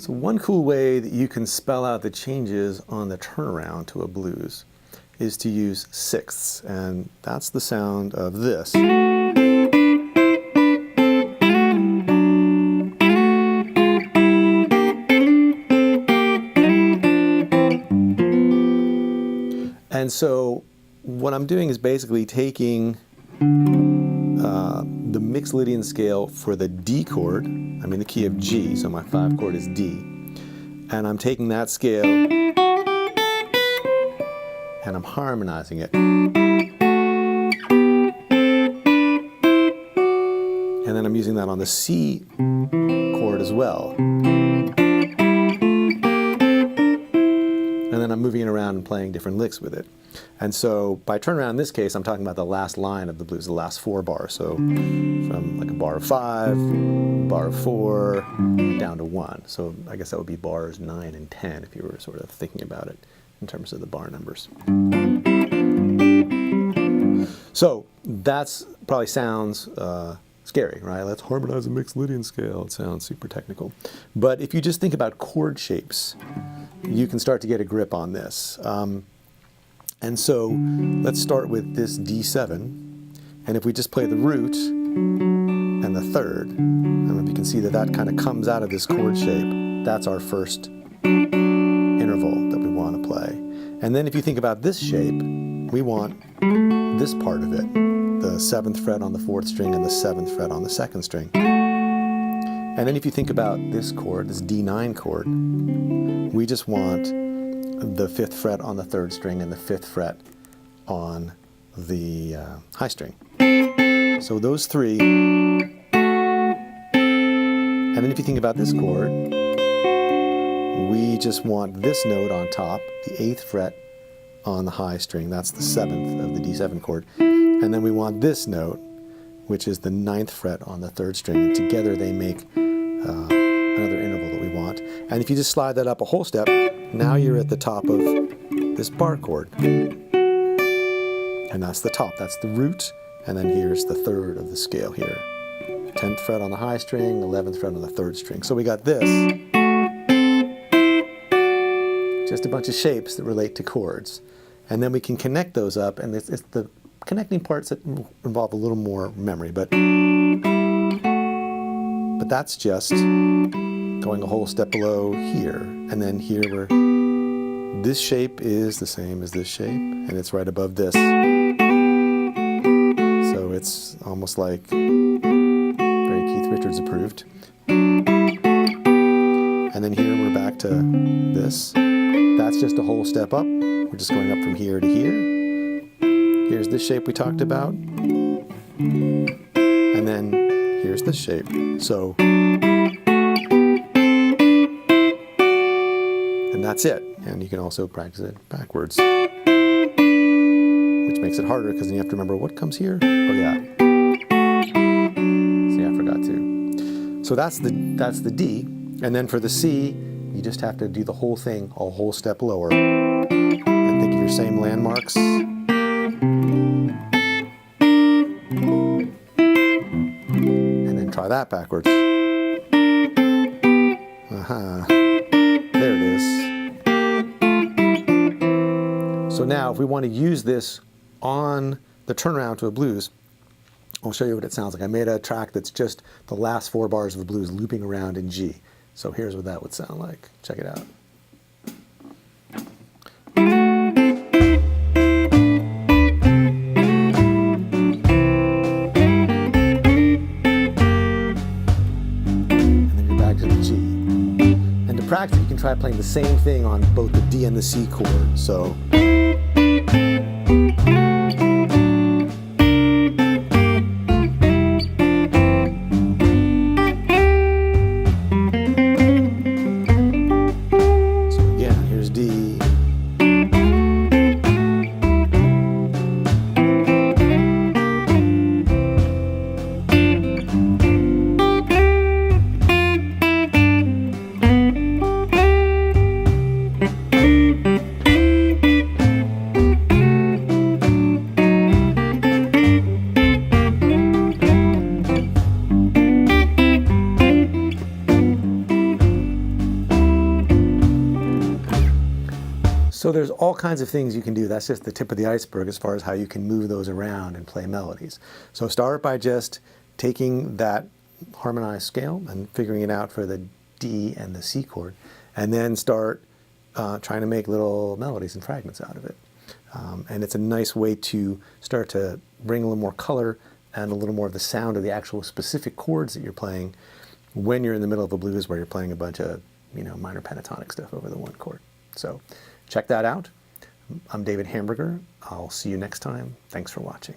So one cool way that you can spell out the changes on the turnaround to a blues is to use sixths, and that's the sound of this. And so what I'm doing is basically taking the mixed Lydian scale for the D chord. I'm in the key of G, so my 5 chord is D. And I'm taking that scale and I'm harmonizing it. And then I'm using that on the C chord as well. And then I'm moving it around and playing different licks with it. And so by turnaround in this case, I'm talking about the last line of the blues, the last 4 bars. So from like a bar of 5, bar of 4, down to 1. So I guess that would be bars 9 and 10 if you were sort of thinking about it in terms of the bar numbers. So that's probably sounds scary, right? Let's harmonize a mixed Lydian scale. It sounds super technical. But if you just think about chord shapes, you can start to get a grip on this. And so let's start with this D7. And if we just play the root and the third, I don't know if you can see that that kind of comes out of this chord shape. That's our first interval that we want to play. And then if you think about this shape, we want this part of it, the 7th fret on the 4th string and the 7th fret on the 2nd string. And then if you think about this chord, this D9 chord, we just want the 5th fret on the 3rd string and the 5th fret on the high string. So those 3. And then if you think about this chord, we just want this note on top, the 8th fret on the high string. That's the 7th of the D7 chord. And then we want this note, which is the 9th fret on the 3rd string. And together they make another interval that we want. And if you just slide that up a whole step, now you're at the top of this bar chord. And that's the top, that's the root. And then here's the 3rd of the scale here. 10th fret on the high string, 11th fret on the 3rd string. So we got this. Just a bunch of shapes that relate to chords. And then we can connect those up, and it's the connecting parts that involve a little more memory. But that's just going a whole step below here. And then here this shape is the same as this shape, and it's right above this. So it's almost like very Keith Richards approved. And then here we're back to this. That's just a whole step up. We're just going up from here to here. Here's this shape we talked about. And then here's this shape. So, and that's it. And you can also practice it backwards, which makes it harder because then you have to remember what comes here. Oh yeah. See, I forgot to. So that's the D. And then for the C, you just have to do the whole thing a whole step lower. And think of your same landmarks. And then try that backwards. There it is. So now if we want to use this on the turnaround to a blues, I'll show you what it sounds like. I made a track that's just the last 4 bars of the blues looping around in G. So here's what that would sound like. Check it out. And then you're back to the G. And to practice, you can try playing the same thing on both the D and the C chord. So. So there's all kinds of things you can do. That's just the tip of the iceberg as far as how you can move those around and play melodies. So start by just taking that harmonized scale and figuring it out for the D and the C chord, and then start trying to make little melodies and fragments out of it. And it's a nice way to start to bring a little more color and a little more of the sound of the actual specific chords that you're playing when you're in the middle of a blues where you're playing a bunch of, minor pentatonic stuff over the one chord. So check that out. I'm David Hamburger. I'll see you next time. Thanks for watching.